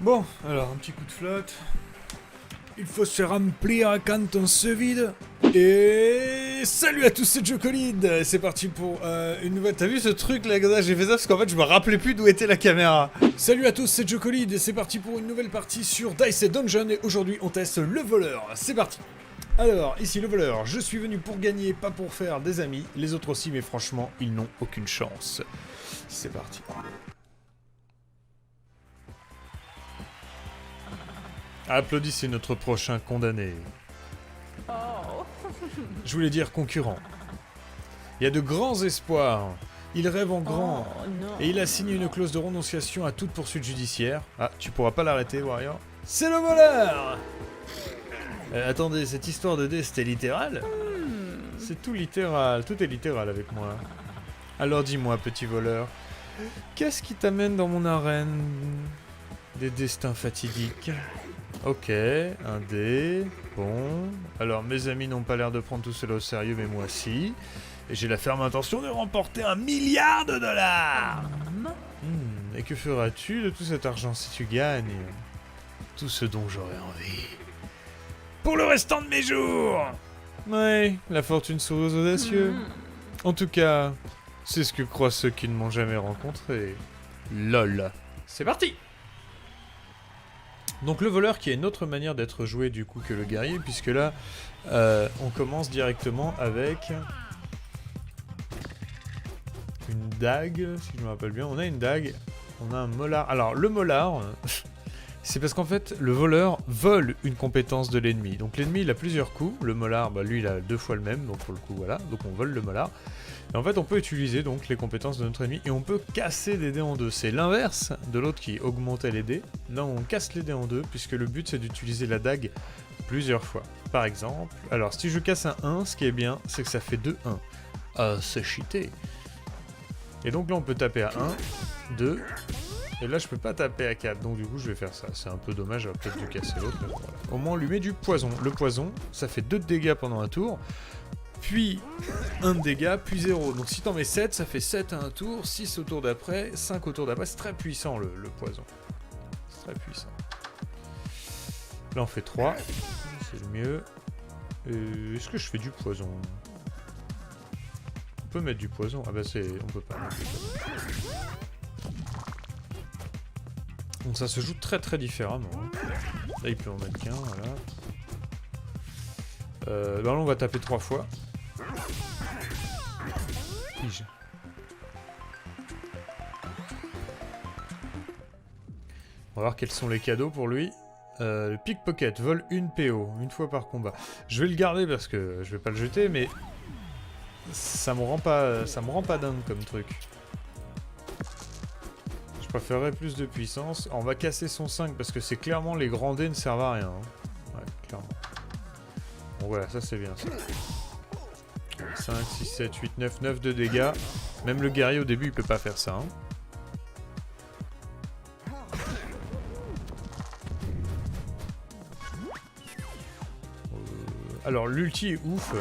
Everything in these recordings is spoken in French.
Bon, alors un petit coup de flotte. Il faut se remplir quand on se vide. Et salut à tous, c'est Jocolid. C'est parti pour une nouvelle... T'as vu ce truc là, Gaza? J'ai fait ça parce qu'en fait je me rappelais plus d'où était la caméra. Salut à tous, c'est Jocolid et c'est parti pour une nouvelle partie sur Dice et Dungeon. Et aujourd'hui on teste le voleur. C'est parti. Alors, ici le voleur, je suis venu pour gagner, pas pour faire des amis. Les autres aussi, mais franchement, ils n'ont aucune chance. C'est parti. Applaudissez notre prochain condamné. Oh. Je voulais dire concurrent. Il y a de grands espoirs. Il rêve en grand. Oh, non. Et il a signé une clause de renonciation à toute poursuite judiciaire. Ah, tu pourras pas l'arrêter, Warrior. C'est le voleur. Attendez, cette histoire de dés, c'était littéral? C'est tout littéral. Tout est littéral avec moi. Alors dis-moi, petit voleur, qu'est-ce qui t'amène dans mon arène? Des destins fatidiques. Ok, un dé. Bon. Alors, mes amis n'ont pas l'air de prendre tout cela au sérieux, mais moi si. Et j'ai la ferme intention de remporter $1 milliard. Et que feras-tu de tout cet argent si tu gagnes? Tout ce dont j'aurais envie. Pour le restant de mes jours! Ouais, la fortune sourit aux audacieux. En tout cas, c'est ce que croient ceux qui ne m'ont jamais rencontré. LOL. C'est parti! Donc le voleur qui a une autre manière d'être joué du coup que le guerrier, puisque là, on commence directement avec une dague, si je me rappelle bien. On a une dague, on a un molar. Alors le molar, c'est parce qu'en fait, le voleur vole une compétence de l'ennemi. Donc l'ennemi, il a plusieurs coups. Le molar, bah, lui, il a 2 fois le même, donc pour le coup, voilà. Donc on vole le molar. Et en fait, on peut utiliser donc les compétences de notre ennemi et on peut casser des dés en deux. C'est l'inverse de l'autre qui augmentait les dés. Là, on casse les dés en deux puisque le but, c'est d'utiliser la dague plusieurs fois. Par exemple, alors si je casse un 1, ce qui est bien, c'est que ça fait 2 1. Ah, c'est cheaté. Et donc là, on peut taper à 1, 2... Et là, je peux pas taper à 4, donc du coup, je vais faire ça. C'est un peu dommage, j'aurais peut-être dû casser l'autre, mais bon, voilà. Au moins, on lui met du poison. Le poison, ça fait 2 de dégâts pendant un tour, puis 1 de dégâts, puis 0. Donc si t'en mets 7, ça fait 7 à un tour, 6 au tour d'après, 5 au tour d'après. C'est très puissant, le poison. C'est très puissant. Là, on fait 3. C'est le mieux. Est-ce que je fais du poison? On peut mettre du poison. Ah bah c'est... On peut pas mettre du poison. Donc ça se joue très très différemment. Là il peut en mettre qu'un, voilà. Là on va taper 3 fois. Pige. On va voir quels sont les cadeaux pour lui. Le pickpocket, vole une PO, une fois par combat. Je vais le garder parce que je vais pas le jeter, mais ça me rend pas dingue comme truc. Je préférerais plus de puissance. On va casser son 5 parce que c'est clairement les grands dés ne servent à rien. Hein. Ouais, clairement. Bon voilà, ça c'est bien ça. 5, 6, 7, 8, 9, 9 de dégâts. Même le guerrier au début il peut pas faire ça. Hein. Alors l'ulti est ouf.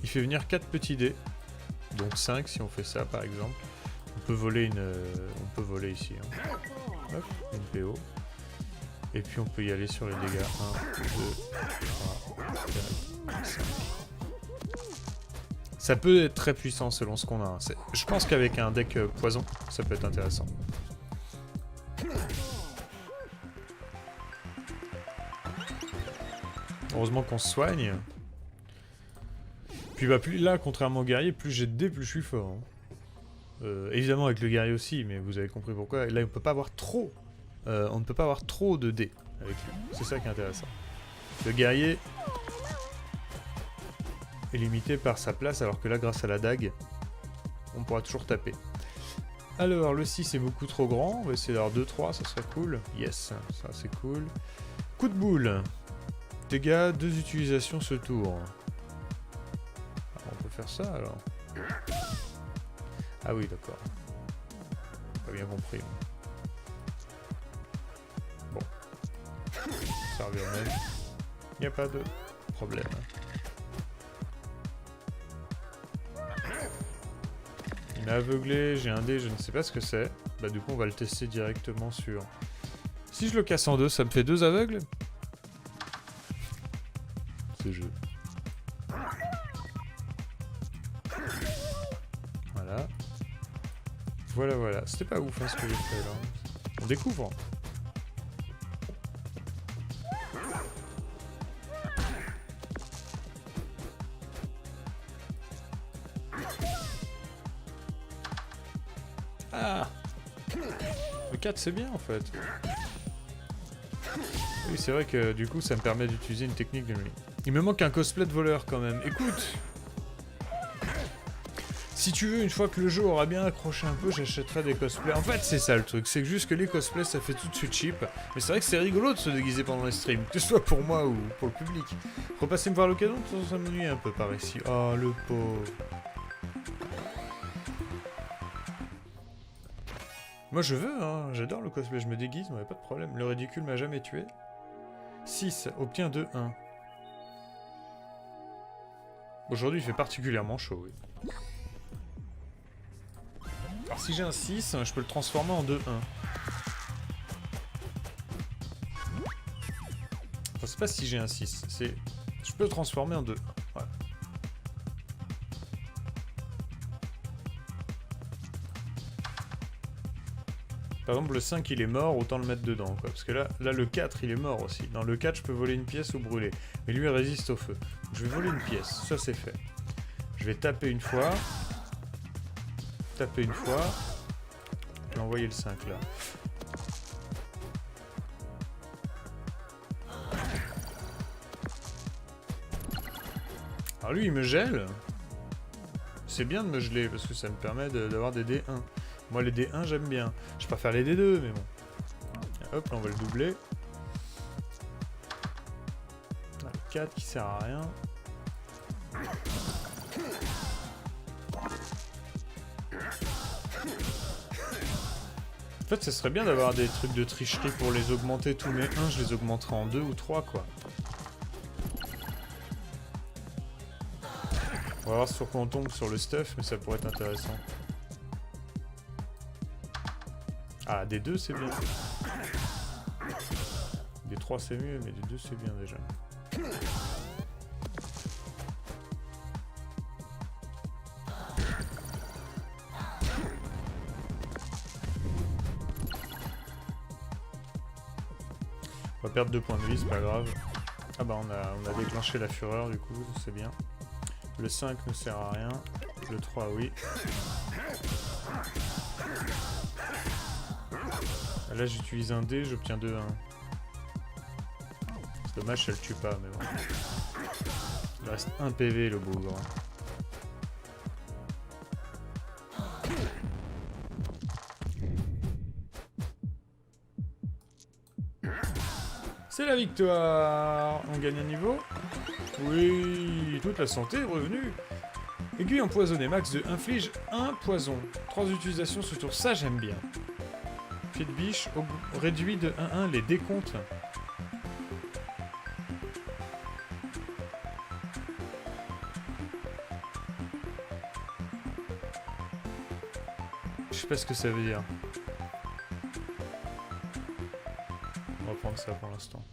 Il fait venir 4 petits dés. Donc 5 si on fait ça par exemple. On peut voler on peut voler ici. Hein. Hop, une PO. Et puis on peut y aller sur les dégâts. 1, 2, 3, 4, 5. Ça peut être très puissant selon ce qu'on a. Je pense qu'avec un deck poison, ça peut être intéressant. Heureusement qu'on se soigne. Puis bah, plus là, contrairement au guerrier, plus j'ai de dés, plus je suis fort. Hein. Évidemment avec le guerrier aussi, mais vous avez compris pourquoi. Et là, on peut pas avoir trop. On ne peut pas avoir trop de dés avec lui. C'est ça qui est intéressant. Le guerrier est limité par sa place, alors que là, grâce à la dague, on pourra toujours taper. Alors, le 6 est beaucoup trop grand. On va essayer d'avoir 2-3, ça serait cool. Yes, ça c'est cool. Coup de boule. Dégâts, 2 utilisations ce tour. Alors, on peut faire ça alors. Ah oui, d'accord. Pas bien compris. Bon. Ça revient au même. Il n'y a pas de problème. Il m'a aveuglé, j'ai un dé, je ne sais pas ce que c'est. Bah du coup on va le tester directement sur Si je le casse en deux, ça me fait 2 aveugles? Ce jeu. Voilà. Voilà, voilà. C'était pas ouf hein, ce que j'ai fait là. On découvre. Ah! Le 4 c'est bien en fait. Oui, c'est vrai que du coup ça me permet d'utiliser une technique de nuit. Il me manque un cosplay de voleur quand même. Écoute! Si tu veux, une fois que le jeu aura bien accroché un peu, j'achèterai des cosplays. En fait, c'est ça le truc, c'est juste que les cosplays, ça fait tout de suite cheap. Mais c'est vrai que c'est rigolo de se déguiser pendant les streams, que ce soit pour moi ou pour le public. Repasser me voir l'occasion, de toute façon, ça m'ennuie un peu par ici. Oh, le pauvre. Moi, je veux, hein, j'adore le cosplay, je me déguise, mais pas de problème. Le ridicule m'a jamais tué. 6, obtient 2-1. Aujourd'hui, il fait particulièrement chaud, oui. Alors si j'ai un 6, je peux le transformer en 2-1. Enfin, c'est pas si j'ai un 6, c'est... Je peux le transformer en 2-1. Voilà. Par exemple, le 5 il est mort, autant le mettre dedans, quoi. Parce que là, le 4 il est mort aussi. Dans le 4, je peux voler une pièce ou brûler. Mais lui, il résiste au feu. Donc, je vais voler une pièce, ça c'est fait. Je vais taper une fois. Taper une fois. Et envoyer le 5 là. Alors lui, il me gèle. C'est bien de me geler parce que ça me permet d'avoir des D1. Moi, les D1, j'aime bien. Je préfère les D2, mais bon. Hop, là, on va le doubler. Ah, le 4 qui sert à rien. En fait, ça serait bien d'avoir des trucs de tricherie pour les augmenter. Tous mes 1, je les augmenterai en 2 ou 3, quoi. On va voir sur quoi on tombe sur le stuff, mais ça pourrait être intéressant. Ah, des 2 c'est bien. Des 3 c'est mieux, mais des 2 c'est bien déjà. On va perdre 2 points de vie, c'est pas grave. Ah bah on a déclenché la fureur du coup, c'est bien. Le 5 ne sert à rien. Le 3 oui. Là j'utilise un dé, j'obtiens 2-1. C'est dommage, ça le tue pas, mais bon. Il reste 1 PV le bougre. C'est la victoire! On gagne un niveau? Oui, toute la santé est revenue. Aiguille empoisonnée, max de inflige 1 poison. 3 utilisations ce tour, ça j'aime bien. Pied de biche, réduit de 1-1 les décomptes. Je sais pas ce que ça veut dire. On va prendre ça pour l'instant.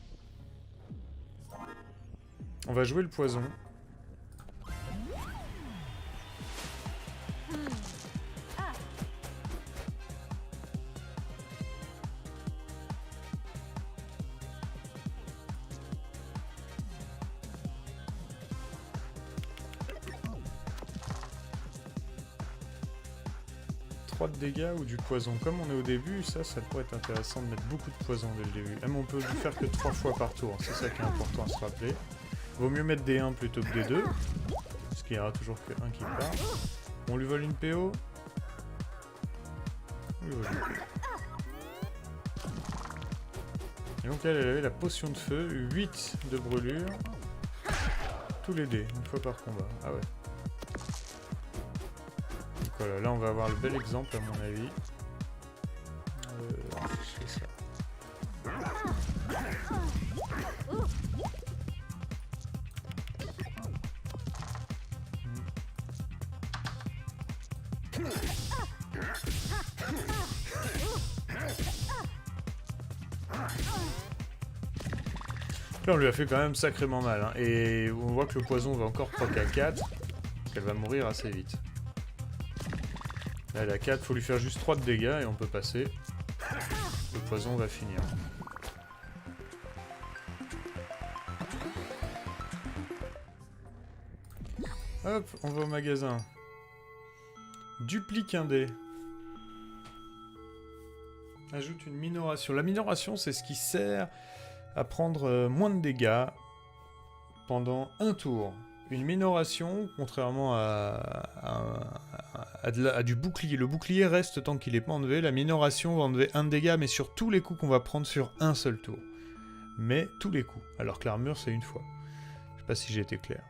On va jouer le poison. De dégâts ou du poison. Comme on est au début, ça pourrait être intéressant de mettre beaucoup de poison dès le début. Même on peut le faire que 3 fois par tour, c'est ça qui est important à se rappeler. Vaut mieux mettre des 1 plutôt que des 2, parce qu'il n'y aura toujours que 1 qui part. On lui vole une PO. On lui vole une PO. Et donc elle avait la potion de feu, 8 de brûlure. Tous les dés, une fois par combat. Ah ouais. Voilà, là on va avoir le bel exemple à mon avis. Je fais ça. Là, on lui a fait quand même sacrément mal. Hein. Et on voit que le poison va encore proc à 4. Qu'elle va mourir assez vite. Là, elle a 4. Faut lui faire juste 3 de dégâts et on peut passer. Le poison va finir. Hop, on va au magasin. Duplique un dé. Ajoute une minoration. La minoration, c'est ce qui sert à prendre moins de dégâts pendant un tour. Une minoration, contrairement à du bouclier. Le bouclier reste tant qu'il n'est pas enlevé. La minoration va enlever un dégât, mais sur tous les coups qu'on va prendre sur un seul tour. Mais tous les coups. Alors que l'armure, c'est une fois. Je sais pas si j'ai été clair.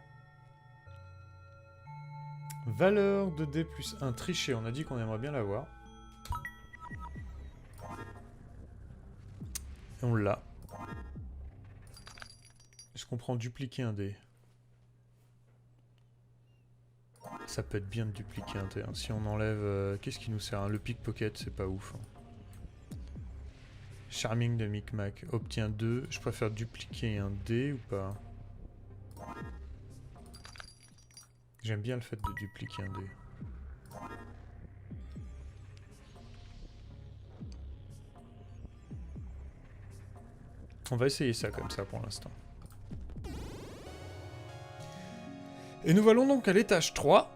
Valeur de D plus 1 triché. On a dit qu'on aimerait bien l'avoir. Et on l'a. Est-ce qu'on prend dupliquer un dé? Ça peut être bien de dupliquer un dé. Hein. Si on enlève... Qu'est-ce qui nous sert hein? Le pickpocket, c'est pas ouf. Hein. Charming de Micmac. Obtient 2. Je préfère dupliquer un dé ou pas? J'aime bien le fait de dupliquer un dé. On va essayer ça comme ça pour l'instant. Et nous allons donc à l'étage 3.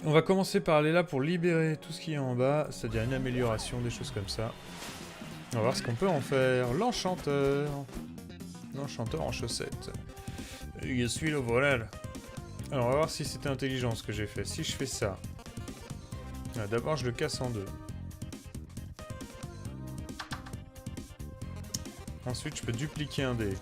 On va commencer par aller là pour libérer tout ce qui est en bas, c'est-à-dire une amélioration, des choses comme ça. On va voir ce qu'on peut en faire. L'enchanteur. L'enchanteur en chaussettes. Je suis le voleur. Alors on va voir si c'était intelligent ce que j'ai fait. Si je fais ça. D'abord je le casse en deux. Ensuite je peux dupliquer un dé.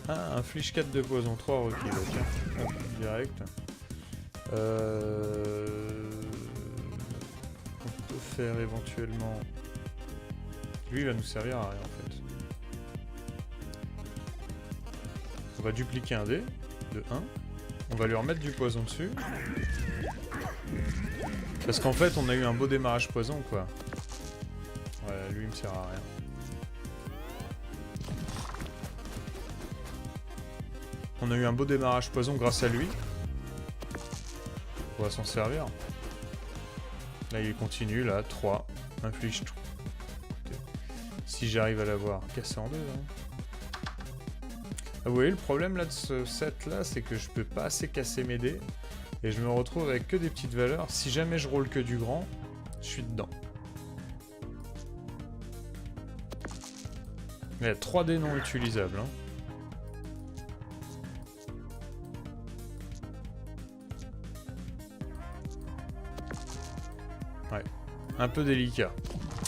Ah, inflige 4 de poison, 3 requis, là, tiens. Hop, direct. On peut faire éventuellement... Lui, il va nous servir à rien, en fait. On va dupliquer un dé, de 1. On va lui remettre du poison dessus. Parce qu'en fait, on a eu un beau démarrage poison, quoi. Ouais, lui, il me sert à rien. On a eu un beau démarrage poison grâce à lui. On va s'en servir. Là, il continue, là, 3. Inflige tout. Si j'arrive à l'avoir cassé en deux, hein. Ah, vous voyez, le problème là de ce set-là, c'est que je peux pas assez casser mes dés. Et je me retrouve avec que des petites valeurs. Si jamais je roule que du grand, je suis dedans. Il y a 3 dés non utilisables, hein. Ouais, un peu délicat.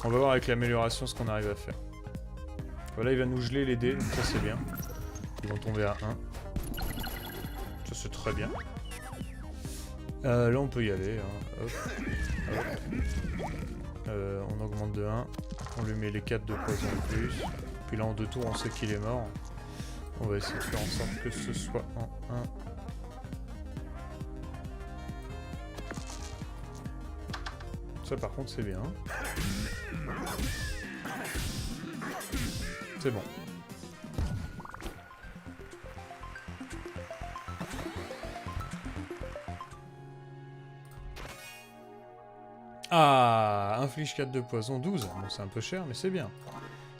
On va voir avec l'amélioration ce qu'on arrive à faire. Voilà, il va nous geler les dés, donc ça c'est bien. Ils vont tomber à 1. Ça c'est très bien. Là on peut y aller. Hein. Hop. Hop. On augmente de 1. On lui met les 4 de poison en plus. Puis là en 2 tours on sait qu'il est mort. On va essayer de faire en sorte que ce soit en 1. Ça par contre c'est bien. C'est bon. Ah, inflige 4 de poison, 12. Bon c'est un peu cher mais c'est bien.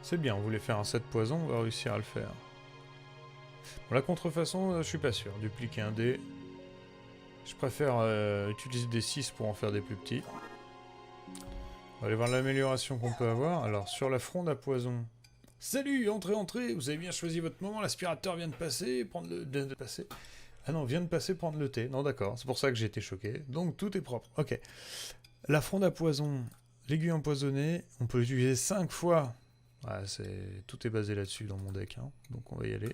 C'est bien, on voulait faire un 7 poison, on va réussir à le faire. Bon, la contrefaçon, je suis pas sûr. Dupliquer un dé. Je préfère utiliser des 6 pour en faire des plus petits. On va aller voir l'amélioration qu'on peut avoir. Alors, sur la fronde à poison. Salut, entrez, entrez. Vous avez bien choisi votre moment. L'aspirateur vient de passer, prendre le... Ah non, vient de passer, prendre le thé. Non, d'accord. C'est pour ça que j'ai été choqué. Donc, tout est propre. Ok. La fronde à poison. L'aiguille empoisonnée. On peut l'utiliser 5 fois. Ouais, tout est basé là-dessus dans mon deck. Hein. Donc, on va y aller.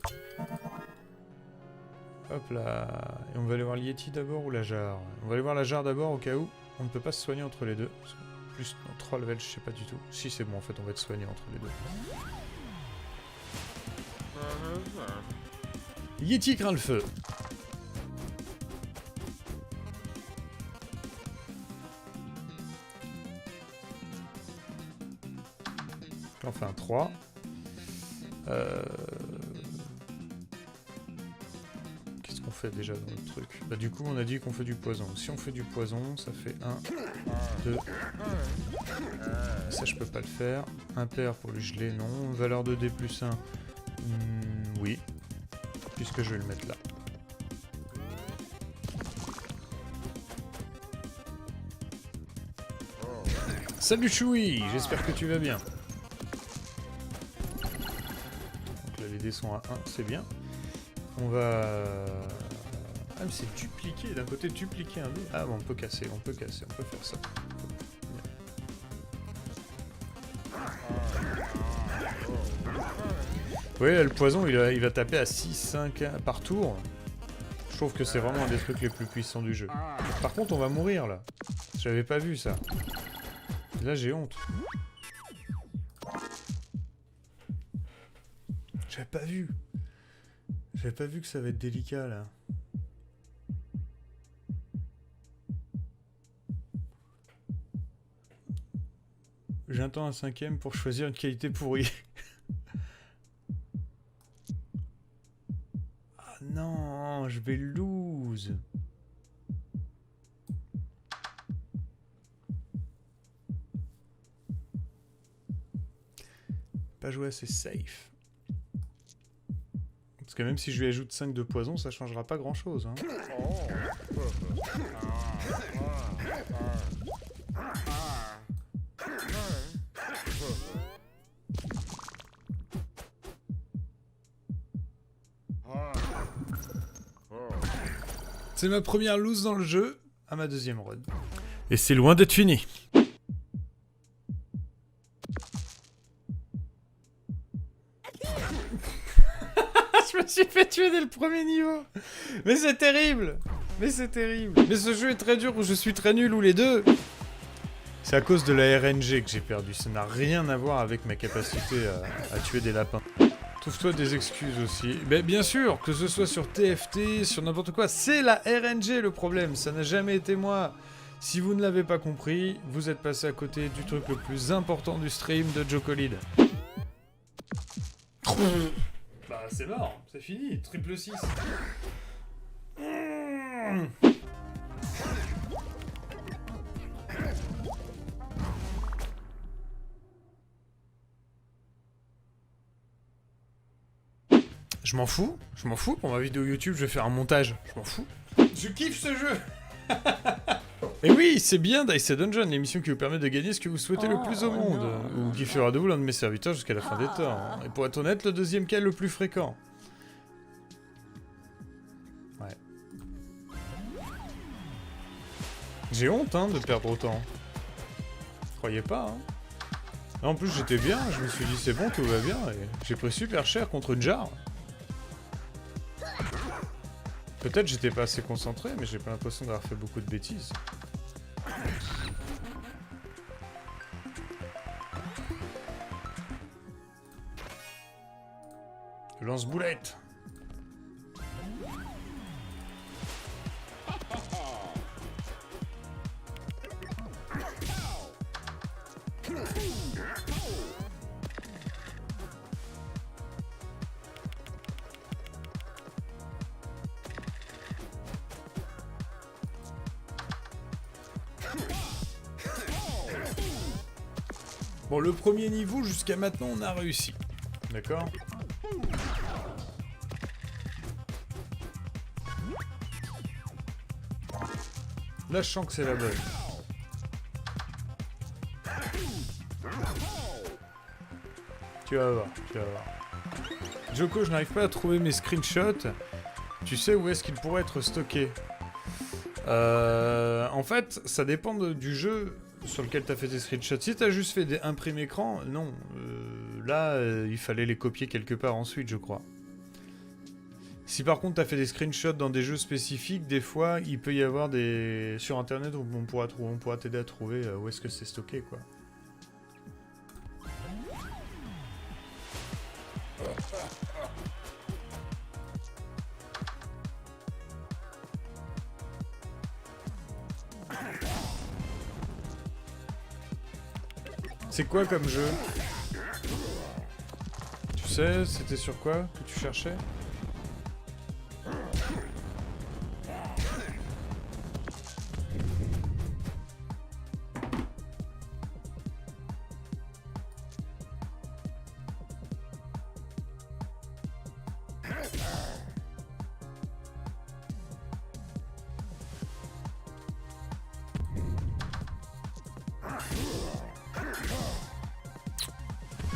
Hop là. Et on va aller voir l'Yeti d'abord ou la jarre? On va aller voir la jarre d'abord au cas où on ne peut pas se soigner entre les deux. Parce que plus 3 levels, je sais pas du tout. Si c'est bon, en fait, on va être soigné entre les deux. Yeti craint le feu. enfin 3. Qu'est-ce qu'on fait déjà dans le truc? Bah du coup on a dit qu'on fait du poison. Si on fait du poison, ça fait 1, 2. Ça je peux pas le faire. Impair pour le geler, non. Valeur de D plus 1. Oui. Puisque je vais le mettre là. Salut Choui, j'espère que tu vas bien. Donc là les dés sont à 1, c'est bien. On va... Ah mais c'est dupliquer, d'un côté dupliquer un dé. Ah bon, on peut casser, on peut faire ça. Oui, là, le poison il va taper à 6-5 par tour. Je trouve que c'est vraiment un des trucs les plus puissants du jeu. Par contre on va mourir là. J'avais pas vu ça. Là j'ai honte. J'avais pas vu. J'avais pas vu que ça va être délicat là. J'attends un 5ème pour choisir une qualité pourrie. Ah non, je vais lose. Pas jouer assez safe. Parce que même si je lui ajoute 5 de poison, ça changera pas grand chose. Hein. C'est ma première lose dans le jeu, à ma deuxième run. Et c'est loin d'être fini. Je me suis fait tuer dès le premier niveau. Mais c'est terrible. Mais c'est terrible. Mais ce jeu est très dur, ou je suis très nul, ou les deux. C'est à cause de la RNG que j'ai perdu. Ça n'a rien à voir avec ma capacité à tuer des lapins. Trouve-toi des excuses aussi. Mais bien sûr, que ce soit sur TFT, sur n'importe quoi, c'est la RNG le problème. Ça n'a jamais été moi. Si vous ne l'avez pas compris, vous êtes passé à côté du truc le plus important du stream de Jocolid. Bah c'est mort, c'est fini, triple 6. Je m'en fous pour ma vidéo YouTube, je vais faire un montage, je m'en fous. Je kiffe ce jeu. Et oui, c'est bien Dice Dungeon, l'émission qui vous permet de gagner ce que vous souhaitez le plus au monde, ou qui fera de vous l'un de mes serviteurs jusqu'à la fin des temps. Et pour être honnête, le deuxième cas est le plus fréquent. Ouais. J'ai honte hein, de perdre autant. Croyez pas, hein. En plus j'étais bien, je me suis dit c'est bon, tout va bien, et j'ai pris super cher contre une jarre. Peut-être j'étais pas assez concentré, mais j'ai pas l'impression d'avoir fait beaucoup de bêtises. Lance-boulette. Bon, le premier niveau, jusqu'à maintenant, on a réussi. D'accord ? Là, je sens que c'est la bonne. Tu vas voir, tu vas voir. Joko, je n'arrive pas à trouver mes screenshots. Tu sais où est-ce qu'ils pourraient être stockés ? En fait, ça dépend du jeu sur lequel tu as fait tes screenshots. Si tu as juste fait des imprimes écran, non. Là, il fallait les copier quelque part ensuite, je crois. Si par contre tu as fait des screenshots dans des jeux spécifiques, des fois, il peut y avoir des... Sur internet, où on pourra t'aider à trouver où est-ce que c'est stocké, quoi. C'est quoi comme jeu ? sais, c'était sur quoi que tu cherchais?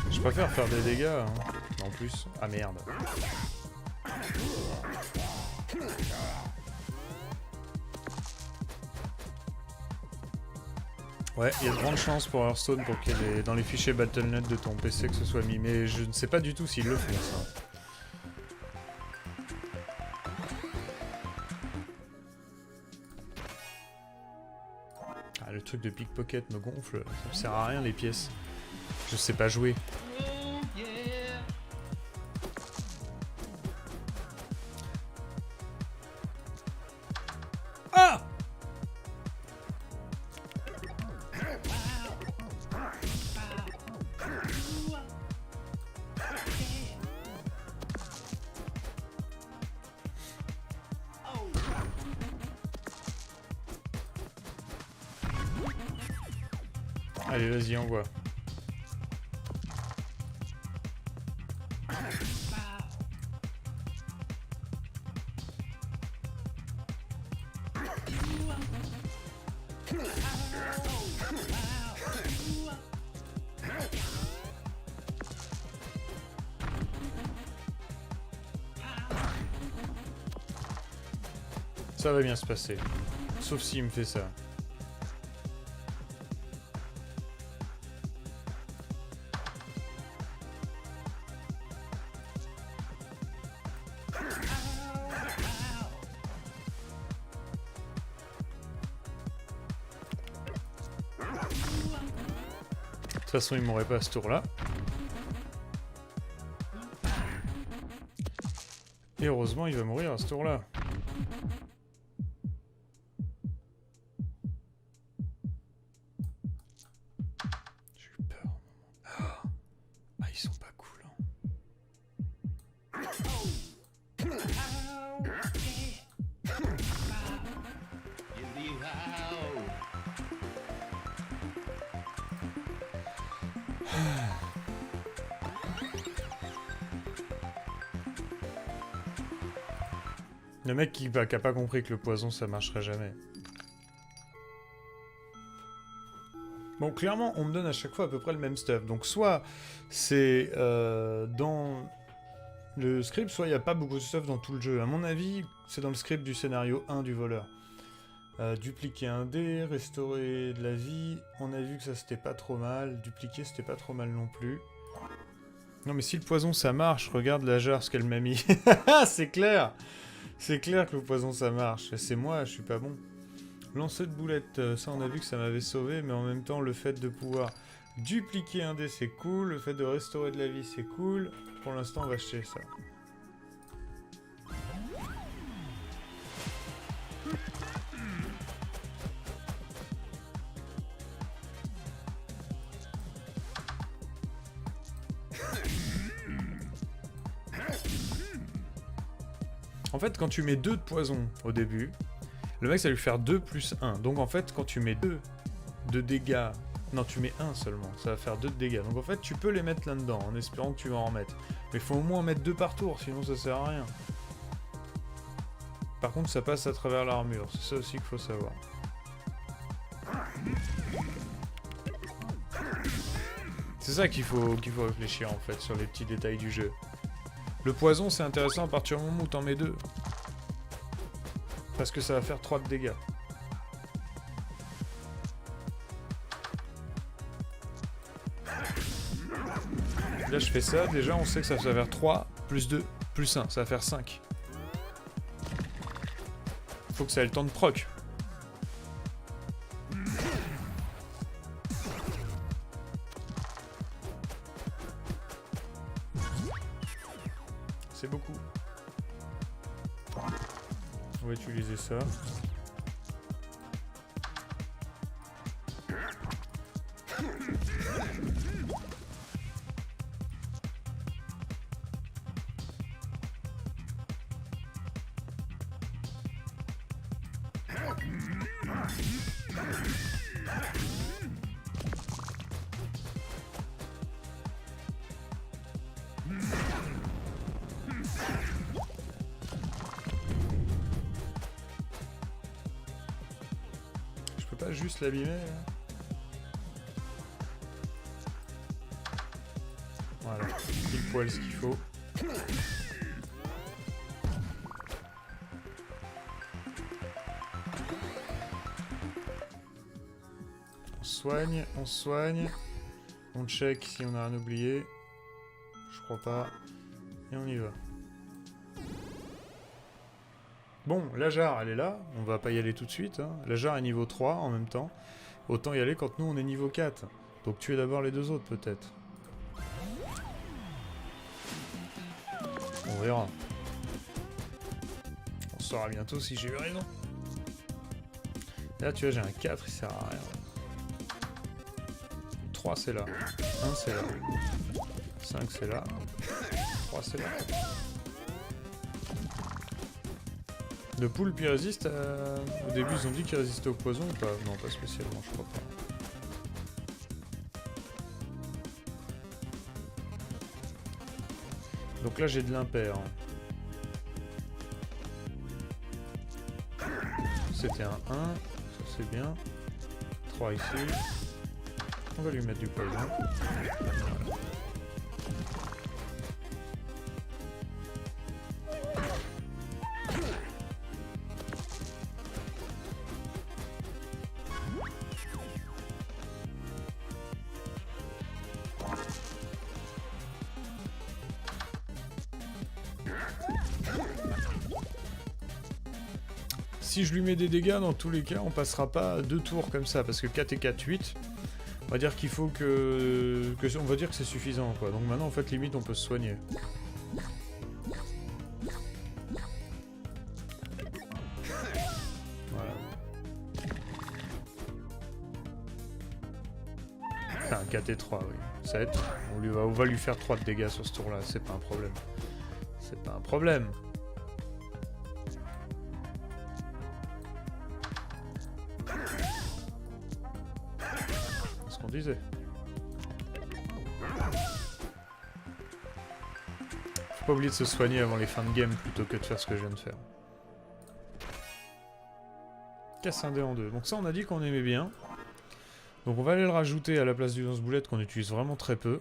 Je préfère faire des dégâts, hein, en plus. Ah merde. Ouais, il y a de grandes chances pour Hearthstone pour qu'il y ait dans les fichiers Battle.net de ton PC que ce soit mis, mais je ne sais pas du tout s'ils le font, ça. Ah, le truc de pickpocket me gonfle, ça me sert à rien les pièces. Je sais pas jouer. Ah! Allez, vas-y, envoie. Ça va bien se passer. Sauf s'il me fait ça. De toute façon, il m'aurait pas à ce tour-là. Et heureusement, il va mourir à ce tour-là. J'ai eu peur. Ah, ils sont pas cool. Le mec qui a pas compris que le poison ça marcherait jamais. Bon, clairement, on me donne à chaque fois à peu près le même stuff. Donc, soit c'est dans le script, soit il n'y a pas beaucoup de stuff dans tout le jeu. À mon avis, c'est dans le script du scénario 1 du voleur. Dupliquer un dé, restaurer de la vie. On a vu que ça c'était pas trop mal. Dupliquer c'était pas trop mal non plus. Non, mais si le poison ça marche, regarde la jarre ce qu'elle m'a mis. C'est clair! C'est clair que le poison ça marche. C'est moi, je suis pas bon. Lancer de boulettes, ça on a vu que ça m'avait sauvé, mais en même temps le fait de pouvoir dupliquer un dé c'est cool, le fait de restaurer de la vie c'est cool. Pour l'instant on va acheter ça. En fait quand tu mets 2 de poison au début, le mec ça va lui faire 2 plus 1. Donc en fait quand tu mets 2 de dégâts... Non, tu mets 1 seulement, ça va faire 2 de dégâts. Donc en fait tu peux les mettre là-dedans en espérant que tu vas en remettre. Mais il faut au moins en mettre 2 par tour, sinon ça sert à rien. Par contre ça passe à travers l'armure, c'est ça aussi qu'il faut savoir. C'est ça qu'il faut réfléchir en fait sur les petits détails du jeu. Le poison c'est intéressant à partir du moment où t'en mets 2. Parce que ça va faire 3 de dégâts. Là je fais ça, déjà on sait que ça va faire 3 plus 2 plus 1, ça va faire 5. Faut que ça ait le temps de proc. C'est beaucoup. On va utiliser ça. juste l'abîmer là. Voilà, pile poil ce qu'il faut. On soigne. On check si on a rien oublié. Je crois pas. Et on y va. Bon, la jarre, elle est là. On va pas y aller tout de suite. Hein. La jarre est niveau 3 en même temps. Autant y aller quand nous, on est niveau 4. Donc tuer d'abord les deux autres, peut-être. On verra. On saura bientôt si j'ai eu raison. Là, tu vois, j'ai un 4, il sert à rien. 3, c'est là. 1, c'est là. 5, c'est là. 3, c'est là. Le poulpe, il résiste à... Au début, ils ont dit qu'il résistait au poison ou pas? Non, pas spécialement, je crois pas. Donc là, j'ai de l'impair. C'était un 1. Ça, c'est bien. 3 ici. On va lui mettre du poison. Si je lui mets des dégâts, dans tous les cas, on passera pas 2 tours comme ça, parce que 4 et 4, 8. On va dire qu'il faut que... On va dire que c'est suffisant, quoi. Donc maintenant, en fait, limite, on peut se soigner. Voilà. Enfin, 4 et 3, oui. 7. On va lui faire 3 de dégâts sur ce tour-là, c'est pas un problème. C'est pas un problème. Disait. Faut pas oublier de se soigner avant les fins de game plutôt que de faire ce que je viens de faire. Casse un dé en deux. Donc ça on a dit qu'on aimait bien. Donc on va aller le rajouter à la place du lance-boulette qu'on utilise vraiment très peu.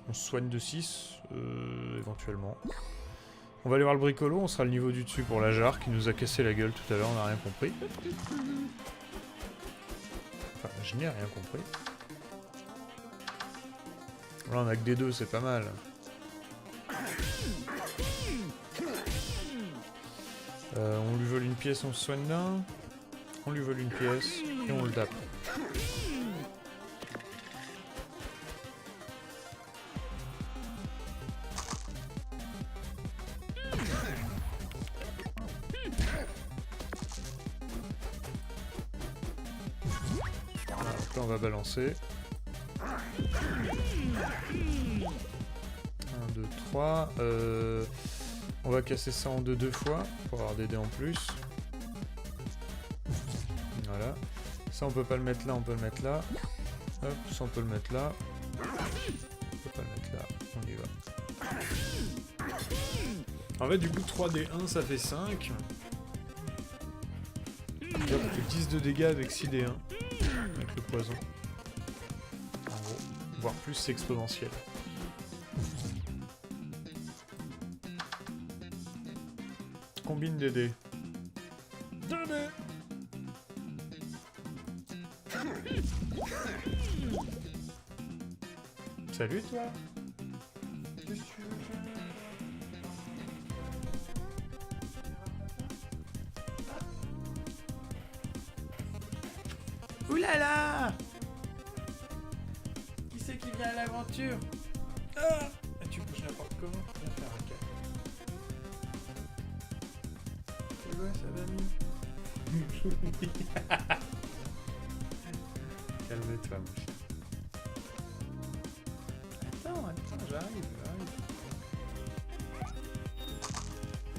On se soigne de 6, éventuellement. On va aller voir le bricolo, on sera le niveau du dessus pour la jarre qui nous a cassé la gueule tout à l'heure, on n'a rien compris. Enfin, je n'ai rien compris. Là, on a que des 2, c'est pas mal. On lui vole une pièce, on se soigne d'un. On lui vole une pièce et on le tape. On va balancer. 1, 2, 3. On va casser ça en deux fois pour avoir des dés en plus. Voilà. Ça on peut pas le mettre là, on peut le mettre là. Hop, ça on peut le mettre là. On peut pas le mettre là. On y va. En fait du coup 3D1 ça fait 5. On fait 10 de dégâts avec 6 D1. Avec le poison. En gros. Voire plus, c'est exponentiel. Combine des dés. 2 dés. Salut toi. Qu'est-ce que tu veux faire? Oulala! Qui c'est qui vient à l'aventure? Ah! Tu bouges n'importe comment? Viens faire un câlin. Tu vois, ça va mieux. Calme-toi, mon chien. Attends, j'arrive.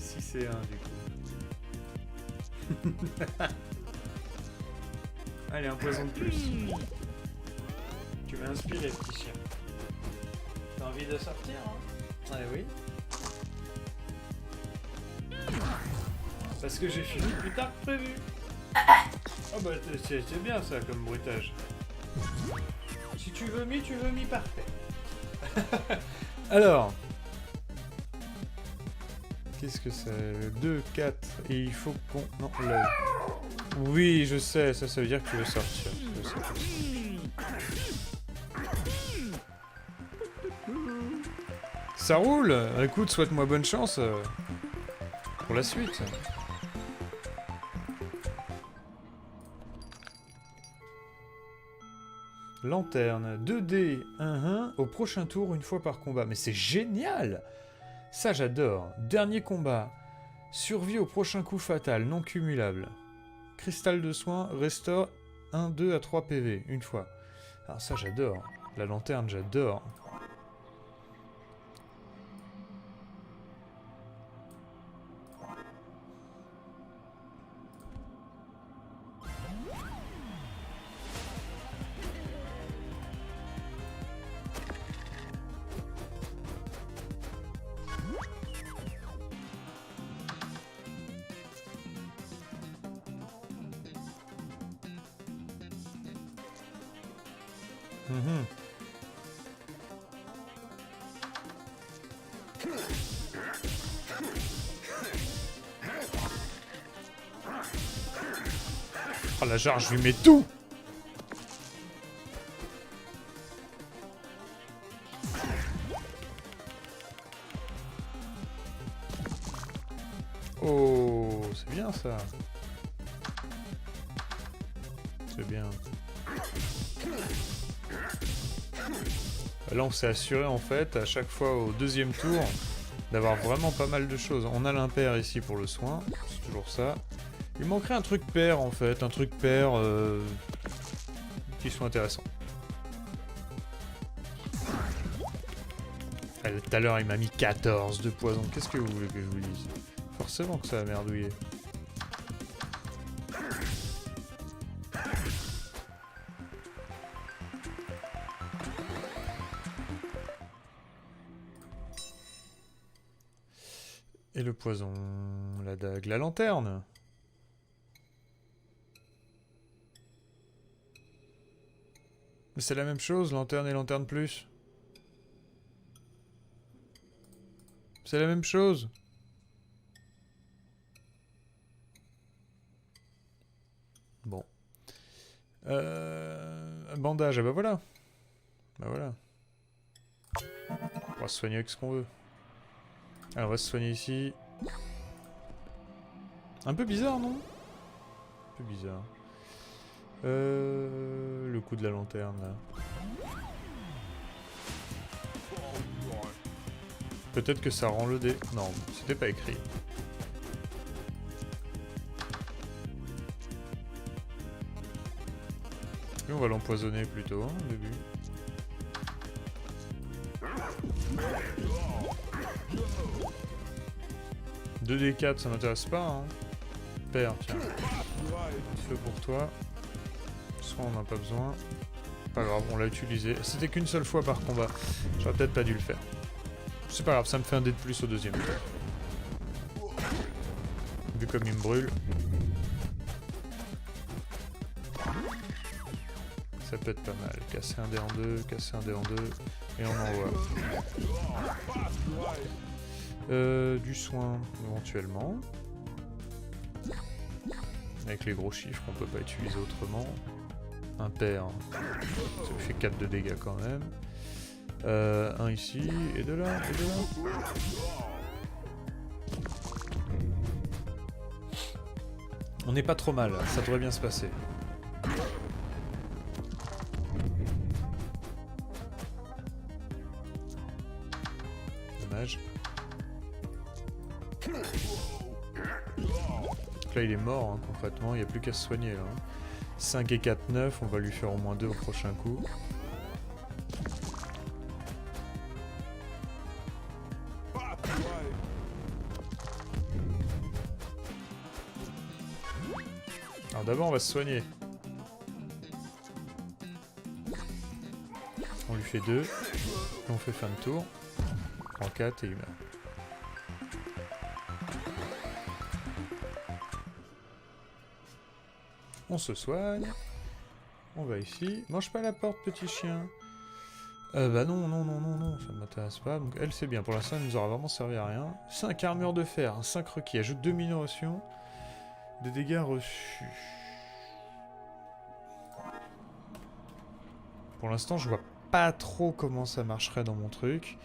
Si c'est 1 du coup. Allez, un poison de plus. Tu m'as inspiré, petit chien. T'as envie de sortir, hein? Ouais, oui. Parce que j'ai fini plus tard que prévu. Oh bah c'est bien ça comme bruitage. Si tu veux mis par terre. Alors. Qu'est-ce que c'est? 2, 4. Et il faut qu'on... Non, là. Oui, je sais. Ça veut dire que tu veux sortir. Ça roule. Écoute, souhaite-moi bonne chance pour la suite. Lanterne, 2D, 1-1, au prochain tour, une fois par combat. Mais c'est génial! Ça, j'adore. Dernier combat. Survie au prochain coup fatal, non cumulable. Cristal de soin, restaure 1, 2 à 3 PV, une fois. Alors ça, j'adore. La lanterne, j'adore. Oh la jarre, je lui mets tout! Oh, c'est bien ça. C'est bien. Là, on s'est assuré en fait, à chaque fois au deuxième tour, d'avoir vraiment pas mal de choses. On a l'impair ici pour le soin, c'est toujours ça. Il manquerait un truc pair en fait, un truc pair qui soit intéressant. Tout à l'heure, il m'a mis 14 de poison. Qu'est-ce que vous voulez que je vous dise? Forcément que ça a merdouillé. Et le poison, la dague, la lanterne. Mais c'est la même chose, lanterne et lanterne plus. C'est la même chose. Bon. Bandage, ah bah voilà. Bah voilà. On va se soigner avec ce qu'on veut. Alors on va se soigner ici. Un peu bizarre, non? Un peu bizarre. Le coup de la lanterne, là. Peut-être que ça rend le dé. Non, c'était pas écrit. Et on va l'empoisonner plutôt, hein, au début. Deux D4, ça m'intéresse pas, hein. Père, tiens. Feu pour toi. Soit on n'a pas besoin. Pas grave, on l'a utilisé. C'était qu'une seule fois par combat. J'aurais peut-être pas dû le faire. C'est pas grave, ça me fait un dé de plus au deuxième tour. Vu comme il me brûle. Ça peut être pas mal. Casser un dé en deux, casser un dé en deux. Et on envoie. Du soin, éventuellement. Avec les gros chiffres, on peut pas utiliser autrement. Un pair, ça lui fait 4 de dégâts quand même. Un ici, et de là, et de là. On n'est pas trop mal, ça devrait bien se passer. Dommage. Donc là il est mort hein, concrètement, il n'y a plus qu'à se soigner là. 5 et 4, 9, on va lui faire au moins 2 au prochain coup. Alors d'abord on va se soigner. On lui fait 2, et on fait fin de tour. En 4 et il meurt. On se soigne. On va ici. Mange pas la porte, petit chien. Bah non, non, non, non, non, ça ne m'intéresse pas. Donc elle, c'est bien. Pour l'instant, elle nous aura vraiment servi à rien. 5 armures de fer, 5 requis. Ajoute 2 minorations. Des dégâts reçus. Pour l'instant, je vois pas trop comment ça marcherait dans mon truc.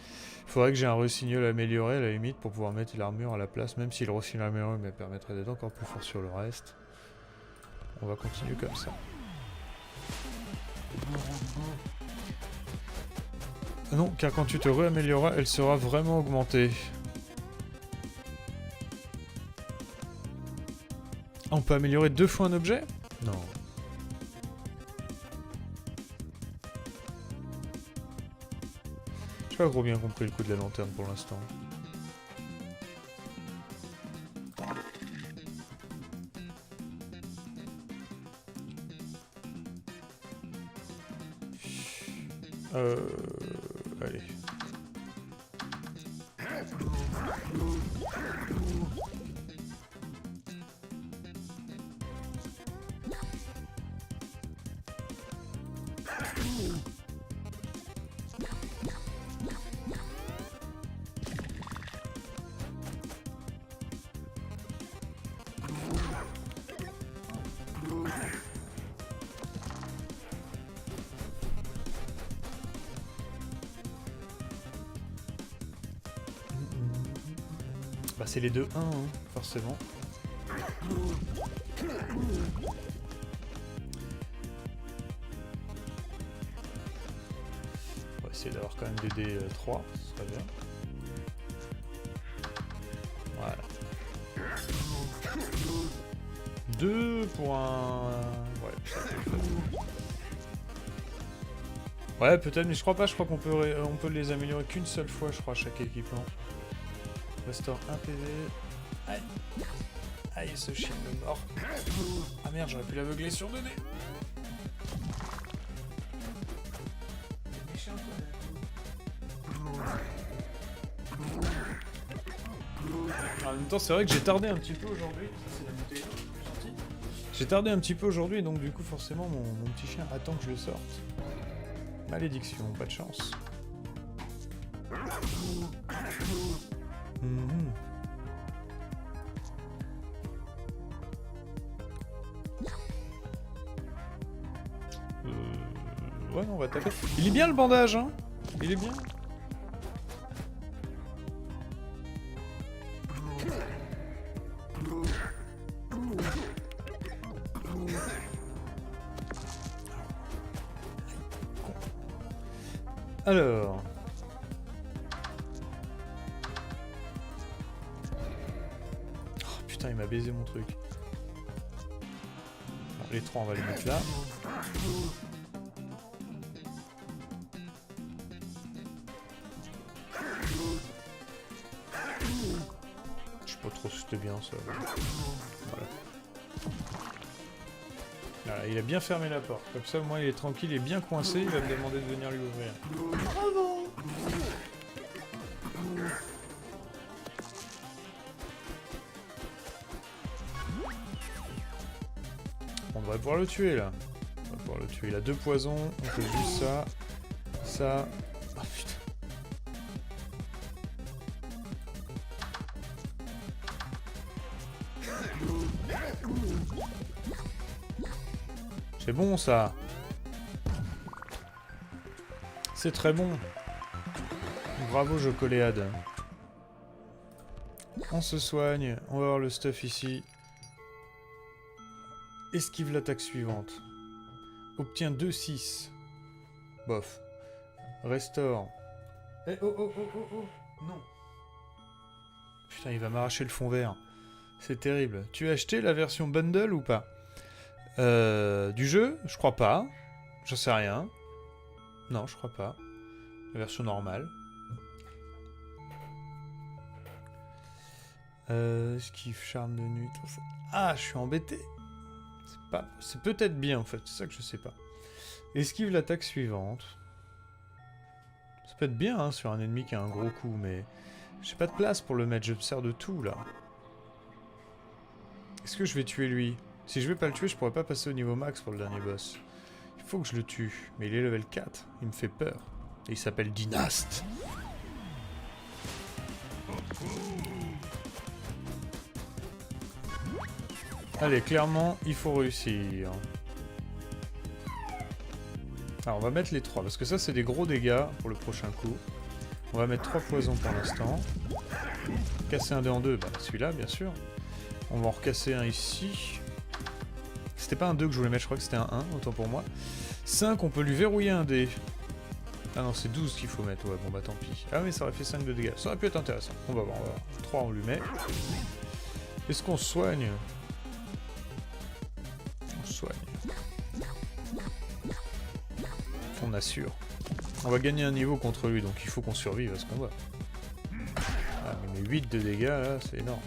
Il faudrait que j'ai un rossignol amélioré à la limite pour pouvoir mettre l'armure à la place, même si le rossignol amélioré me permettrait d'être encore plus fort sur le reste. On va continuer comme ça. Non, car quand tu te réamélioreras, elle sera vraiment augmentée. Ah, on peut améliorer 2 fois un objet? Non. J'ai pas trop bien compris le coup de la lanterne pour l'instant. Allez. Bah c'est les 2-1, hein, forcément. On va essayer d'avoir quand même des D3, ce serait bien. Voilà. 2 pour un... Ouais, ça c'est le fun. Ouais, peut-être, mais je crois pas, je crois qu'on peut, on peut les améliorer qu'une seule fois, je crois, chaque équipement. Restaure 1 PV. Aïe. Aïe, ce chien de mort. Ah merde, j'aurais pu l'aveugler sur 2 dés. En même temps, c'est vrai que j'ai tardé un petit peu aujourd'hui. Ça, c'est la bouteille d'eau, c'est gentil. J'ai tardé un petit peu aujourd'hui, et donc du coup, forcément, mon petit chien attend que je le sorte. Malédiction, pas de chance. Ouais, non, on va taper. Il est bien le bandage, hein. Il est bien. Alors... Oh, putain, il m'a baisé mon truc. Bon, les 3, on va les mettre là. Je sais pas trop si c'était bien, ça. Voilà. Voilà, il a bien fermé la porte. Comme ça, moi, il est tranquille, il est bien coincé. Il va me demander de venir lui ouvrir. Bravo! On devrait pouvoir le tuer, là. On va pouvoir le tuer. Il a 2 poisons. On fait juste ça. Ça. Ah, putain. C'est bon, ça. C'est très bon. Bravo, Jocoléade. On se soigne. On va voir le stuff ici. Esquive l'attaque suivante. Obtient 2-6. Bof. Restaure. Eh, oh, oh, oh, oh, oh. Non. Putain, il va m'arracher le fond vert. C'est terrible. Tu as acheté la version bundle ou pas? Du jeu? Je crois pas. J'en sais rien. Non, je crois pas. La version normale. Esquive, charme de nuit. Ah, je suis embêté. C'est peut-être bien en fait, c'est ça que je sais pas. Esquive l'attaque suivante. Ça peut être bien hein, sur un ennemi qui a un gros coup, mais j'ai pas de place pour le mettre, je me sers de tout là. Est-ce que je vais tuer lui? Si je vais pas le tuer, je pourrais pas passer au niveau max pour le dernier boss. Il faut que je le tue. Mais il est level 4. Il me fait peur. Et il s'appelle Dynaste. Allez, clairement, il faut réussir. Alors, on va mettre les 3, parce que ça, c'est des gros dégâts pour le prochain coup. On va mettre 3 poisons pour l'instant. Casser un dé en 2, bah celui-là, bien sûr. On va en recasser un ici. C'était pas un 2 que je voulais mettre, je crois que c'était un 1, autant pour moi. 5, on peut lui verrouiller un dé. Ah non, c'est 12 qu'il faut mettre, ouais, bon bah tant pis. Ah mais ça aurait fait 5 de dégâts, ça aurait pu être intéressant. On va voir, on va voir. 3, on lui met. Est-ce qu'on soigne? On soigne. On assure. On va gagner un niveau contre lui, donc il faut qu'on survive à ce combat. Ah, mais 8 de dégâts, là, c'est énorme.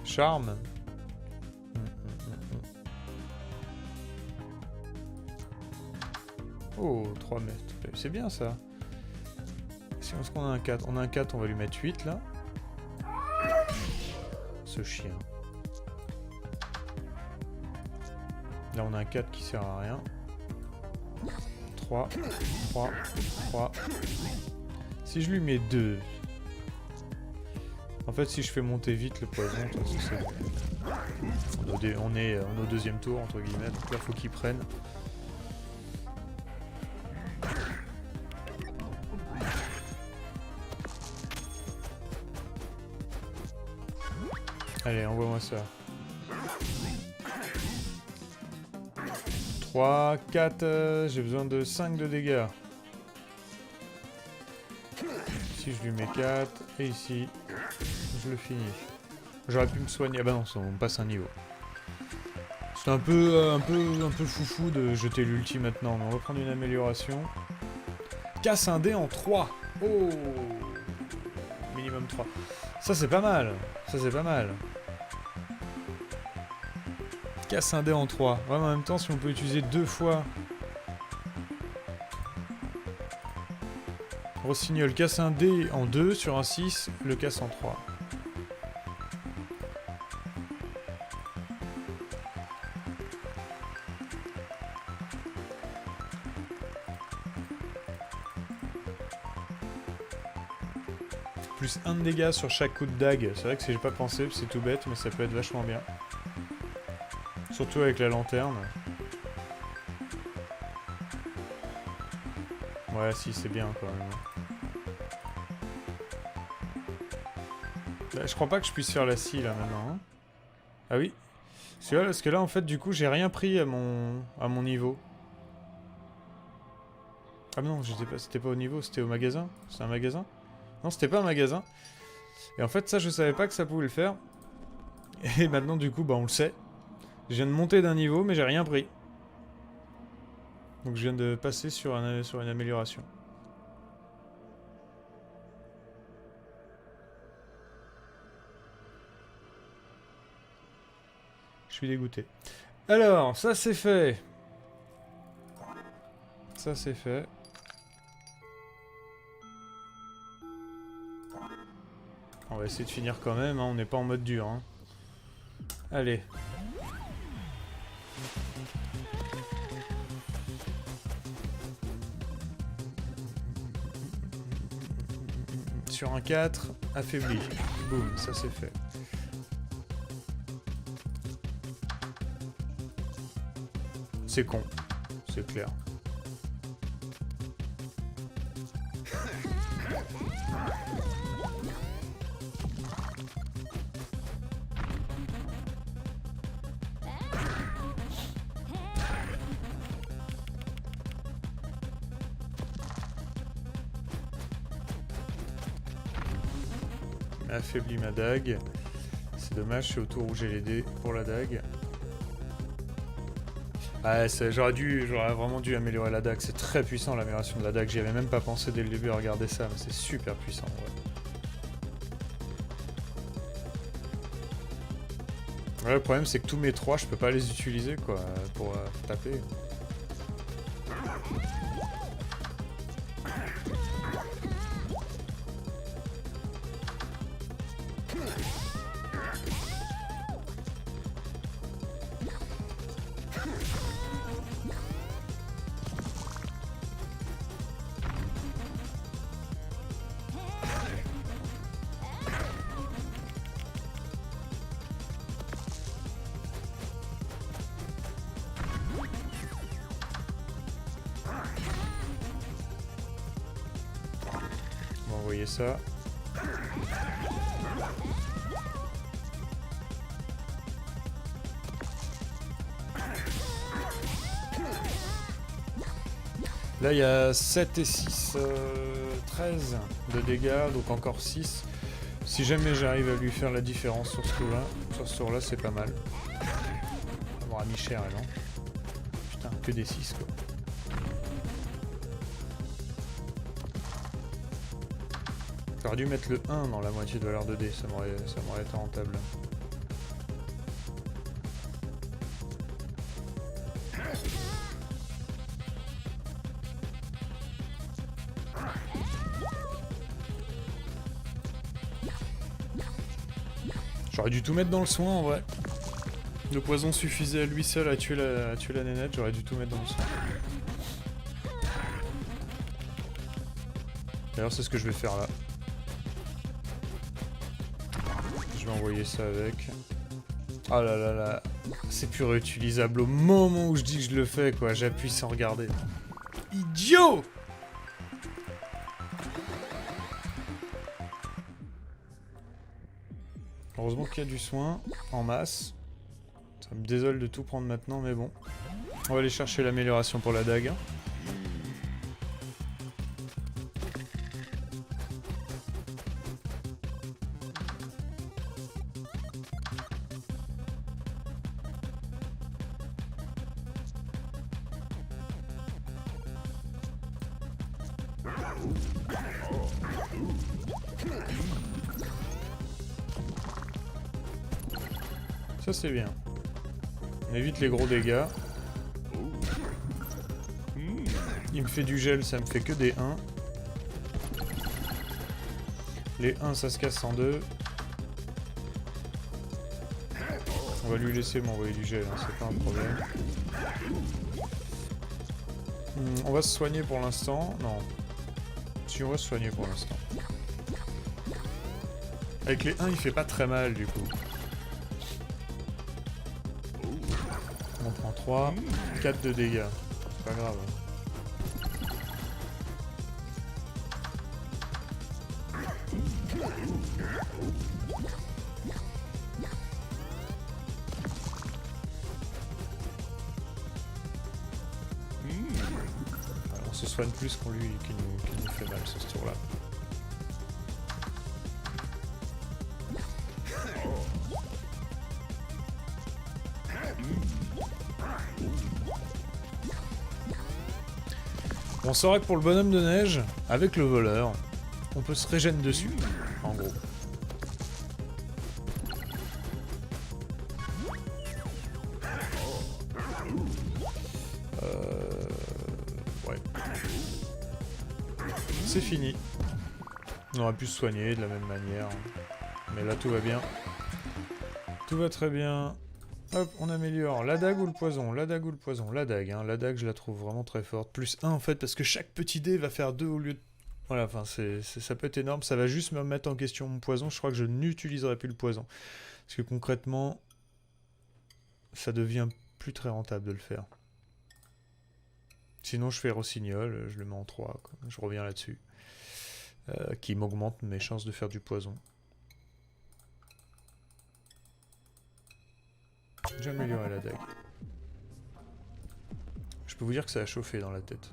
Charme. Oh, 3 mètres. C'est bien, ça. Si on a un 4, on a un 4, on va lui mettre 8, là. Ce chien. Là, on a un 4 qui sert à rien. 3, 3, 3. Si je lui mets 2... En fait, si je fais monter vite le poison, c'est... On est au deuxième tour, entre guillemets, donc là, faut qu'il prenne. Allez, envoie-moi ça. 3, 4, j'ai besoin de 5 de dégâts. Ici, je lui mets 4, et ici, je le finis. J'aurais pu me soigner. Ah bah non, on passe un niveau. C'est un peu foufou de jeter l'ulti maintenant, mais on va prendre une amélioration. Casse un dé en 3. Oh, minimum 3. Ça c'est pas mal. Ça c'est pas mal. Casse un dé en 3. Ouais, mais en même temps, si on peut utiliser 2 fois... Rossignol casse un dé en 2 sur un 6, le casse en 3. Plus 1 de dégâts sur chaque coup de dague. C'est vrai que si j'ai pas pensé, c'est tout bête, mais ça peut être vachement bien. Surtout avec la lanterne. Ouais, si, c'est bien quand même. Bah, je crois pas que je puisse faire la scie là maintenant. Hein. Ah oui. Parce que là, en fait, du coup, j'ai rien pris à mon niveau. Ah non, c'était pas au niveau, c'était au magasin. C'est un magasin? Non, c'était pas un magasin. Et en fait, ça, je savais pas que ça pouvait le faire. Et maintenant, du coup, bah, on le sait. Je viens de monter d'un niveau, mais j'ai rien pris. Donc je viens de passer sur une amélioration. Je suis dégoûté. Alors, ça c'est fait. Ça c'est fait. On va essayer de finir quand même, hein. On n'est pas en mode dur. Hein. Allez. Sur un 4, affaibli. Boum, ça c'est fait. C'est con, c'est clair. Affaibli ma dague. C'est dommage, c'est au tour où j'ai les dés pour la dague. Ah, j'aurais vraiment dû améliorer la dague. C'est très puissant l'amélioration de la dague. J'y avais même pas pensé dès le début à regarder ça, mais c'est super puissant. Ouais. Ouais, le problème c'est que tous mes 3, je peux pas les utiliser quoi pour taper. envoyer ça. Là, il y a 7 et 6, 13 de dégâts, donc encore 6. Si jamais j'arrive à lui faire la différence sur ce tour-là, c'est pas mal. On aura mis cher, non? Putain, que des 6, quoi. J'aurais dû mettre le 1 dans la moitié de valeur de dés, ça m'aurait été rentable. J'aurais dû tout mettre dans le soin en vrai. Le poison suffisait à lui seul à tuer la nénette, j'aurais dû tout mettre dans le soin. D'ailleurs c'est ce que je vais faire là. Je vais envoyer ça avec. Oh là là là. C'est plus réutilisable au moment où je dis que je le fais quoi, j'appuie sans regarder. Idiot! Heureusement qu'il y a du soin en masse. Ça me désole de tout prendre maintenant, mais bon. On va aller chercher l'amélioration pour la dague. Ça c'est bien. On évite les gros dégâts. Il me fait du gel, ça me fait que des 1. Les 1 ça se casse en 2. On va lui laisser m'envoyer du gel, hein, c'est pas un problème. On va se soigner pour l'instant. Non. Si on va se soigner pour l'instant. Avec les 1 il fait pas très mal du coup. On prend 3, 4 de dégâts. C'est pas grave. Alors, on se soigne plus qu'on lui qui nous fait mal ce tour-là. On saurait que pour le bonhomme de neige, avec le voleur, on peut se régénérer dessus, en gros. Ouais. C'est fini. On aurait pu se soigner de la même manière. Mais là, tout va bien. Tout va très bien. Hop, on améliore la dague ou le poison, la dague ou le poison, la dague, hein. La dague je la trouve vraiment très forte, plus 1 en fait, parce que chaque petit dé va faire 2 au lieu de... Voilà, enfin ça peut être énorme, ça va juste me mettre en question mon poison, je crois que je n'utiliserai plus le poison. Parce que concrètement, ça devient plus très rentable de le faire. Sinon je fais rossignol, je le mets en 3, quoi. Je reviens là-dessus. Qui m'augmente mes chances de faire du poison. J'ai amélioré la dague. Je peux vous dire que ça a chauffé dans la tête.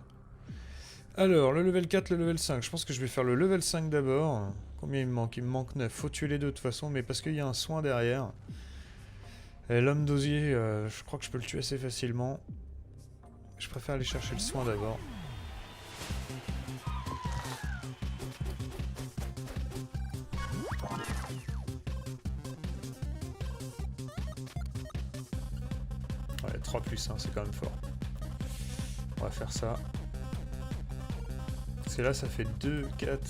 Alors, le level 4, le level 5. Je pense que je vais faire le level 5 d'abord. Combien il me manque? Il me manque 9. Faut tuer les deux de toute façon, mais parce qu'il y a un soin derrière. L'homme d'osier, je crois que je peux le tuer assez facilement. Je préfère aller chercher le soin d'abord. Ouais, 3 plus 1, c'est quand même fort. On va faire ça. Parce que là, ça fait 2, 4...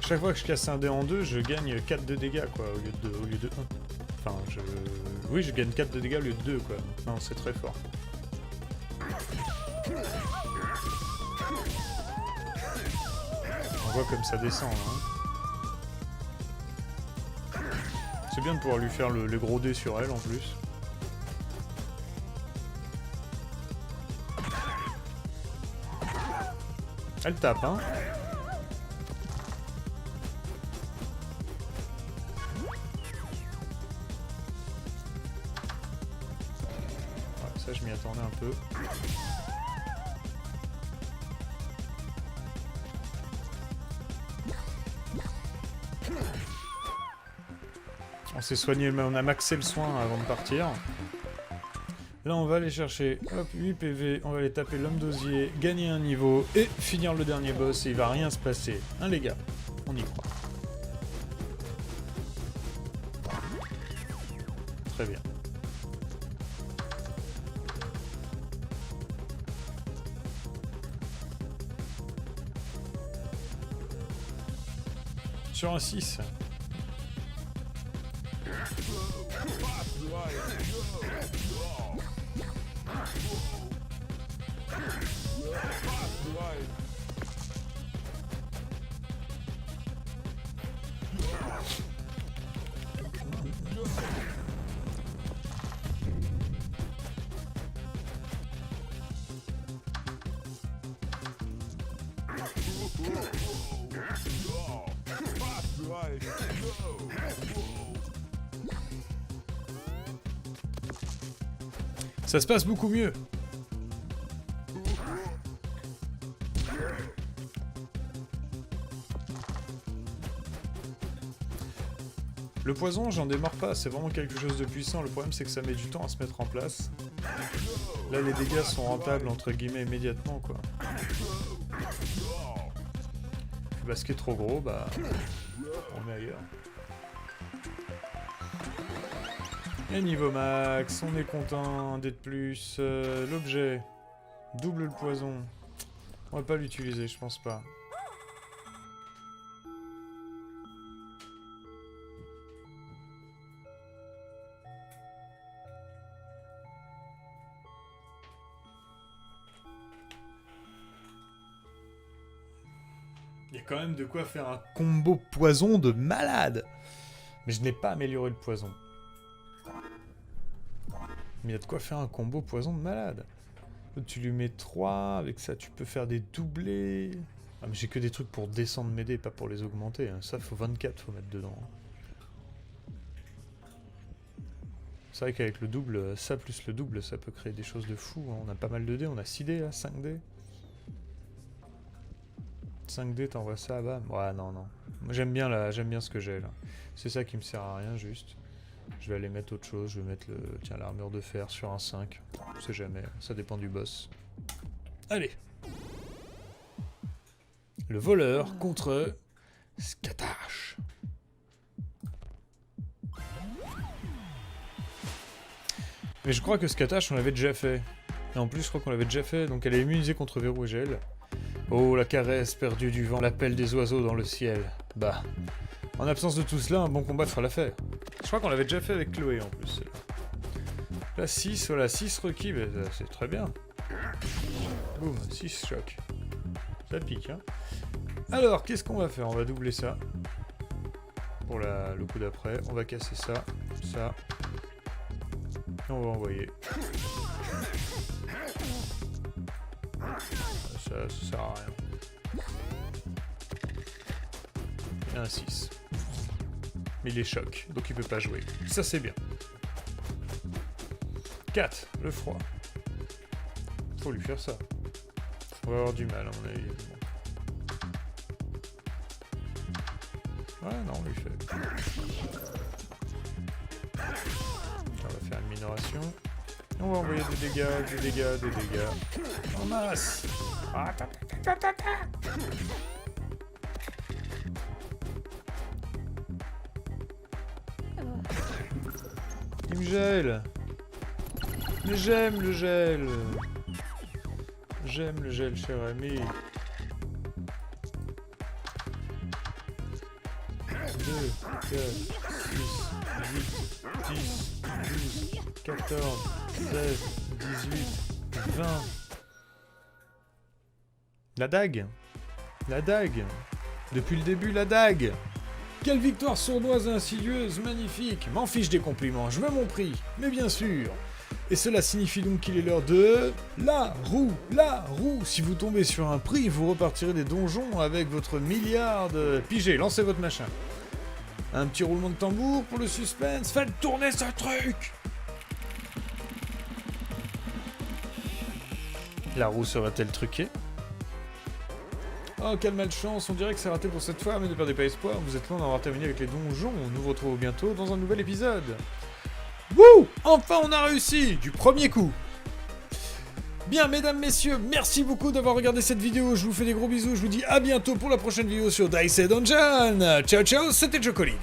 Chaque fois que je casse un dé en deux, je gagne 4 de dégâts, quoi, au lieu de 1. Enfin, oui, je gagne 4 de dégâts au lieu de 2, quoi. Non, c'est très fort. On voit comme ça descend, hein. C'est bien de pouvoir lui faire les gros dés sur elle, en plus. Elle tape, hein. Ouais, ça, je m'y attendais un peu. On s'est soigné, mais on a maxé le soin avant de partir. Là, on va aller chercher, hop, 8 PV, on va aller taper l'homme d'osier, gagner un niveau et finir le dernier boss et il va rien se passer. Hein, les gars? On y croit. Très bien. Sur un 6. Ça se passe beaucoup mieux. Le poison, j'en démords pas, c'est vraiment quelque chose de puissant. Le problème, c'est que ça met du temps à se mettre en place. Là, les dégâts sont rentables, entre guillemets, immédiatement, quoi. Bah, ce qui est trop gros, bah... on met ailleurs. Et niveau max, on est content d'être plus. L'objet. Double le poison. On va pas l'utiliser, je pense pas. Il y a quand même de quoi faire un combo poison de malade. Mais je n'ai pas amélioré le poison. Mais il y a de quoi faire un combo poison de malade. Tu lui mets 3, avec ça tu peux faire des doublés. Ah mais j'ai que des trucs pour descendre mes dés, pas pour les augmenter. Hein. Ça faut 24, faut mettre dedans. C'est vrai qu'avec le double, ça plus le double, ça peut créer des choses de fou. Hein. On a pas mal de dés, on a 6 dés là, 5 dés. 5 dés, t'envoies ça, bam. Ouais, non, non. Moi j'aime bien ce que j'ai là. C'est ça qui me sert à rien, juste. Je vais aller mettre autre chose, je vais mettre l'armure de fer sur un 5. Je sais jamais, ça dépend du boss. Allez. Le voleur contre Scatache. Mais je crois que Scatache on l'avait déjà fait. Et en plus je crois qu'on l'avait déjà fait, donc elle est immunisée contre verrou et gel. Oh la caresse perdue du vent, l'appel des oiseaux dans le ciel. Bah. En absence de tout cela, un bon combat fera l'affaire. Je crois qu'on l'avait déjà fait avec Chloé en plus. Là 6, voilà, 6 requis, bah, c'est très bien. Boum, 6 chocs. Ça pique, hein. Alors, qu'est-ce qu'on va faire? On va doubler ça. Pour le coup d'après. On va casser ça, ça. Et on va envoyer. Ça sert à rien. Et un 6. Mais il est choc, donc il peut pas jouer. Ça c'est bien. 4, le froid. Faut lui faire ça. On va avoir du mal à mon avis. Ouais, non, on lui fait. On va faire une minoration. Et on va envoyer des dégâts, des dégâts, des dégâts. En masse. Ah, ta, ta, ta, ta, ta. Il me gèle. Mais j'aime le gel. J'aime le gel, cher ami. 4, 6, 8, 10, 12, 14, 16, 18, 20. La dague. La dague. Depuis le début, la dague. Quelle victoire sournoise et insidieuse, magnifique. M'en fiche des compliments, je veux mon prix. Mais bien sûr. Et cela signifie donc qu'il est l'heure de... La roue, la roue. Si vous tombez sur un prix, vous repartirez des donjons avec votre milliard de... Pigez, lancez votre machin. Un petit roulement de tambour pour le suspense. Faites tourner ce truc. La roue sera-t-elle truquée? Oh, quelle malchance, on dirait que c'est raté pour cette fois, mais ne perdez pas espoir, vous êtes loin d'avoir terminé avec les donjons, nous vous retrouvons bientôt dans un nouvel épisode. Wouh! Enfin on a réussi! Du premier coup! Bien, mesdames, messieurs, merci beaucoup d'avoir regardé cette vidéo, je vous fais des gros bisous, je vous dis à bientôt pour la prochaine vidéo sur Dice & Dungeon. Ciao ciao, c'était Jocolid.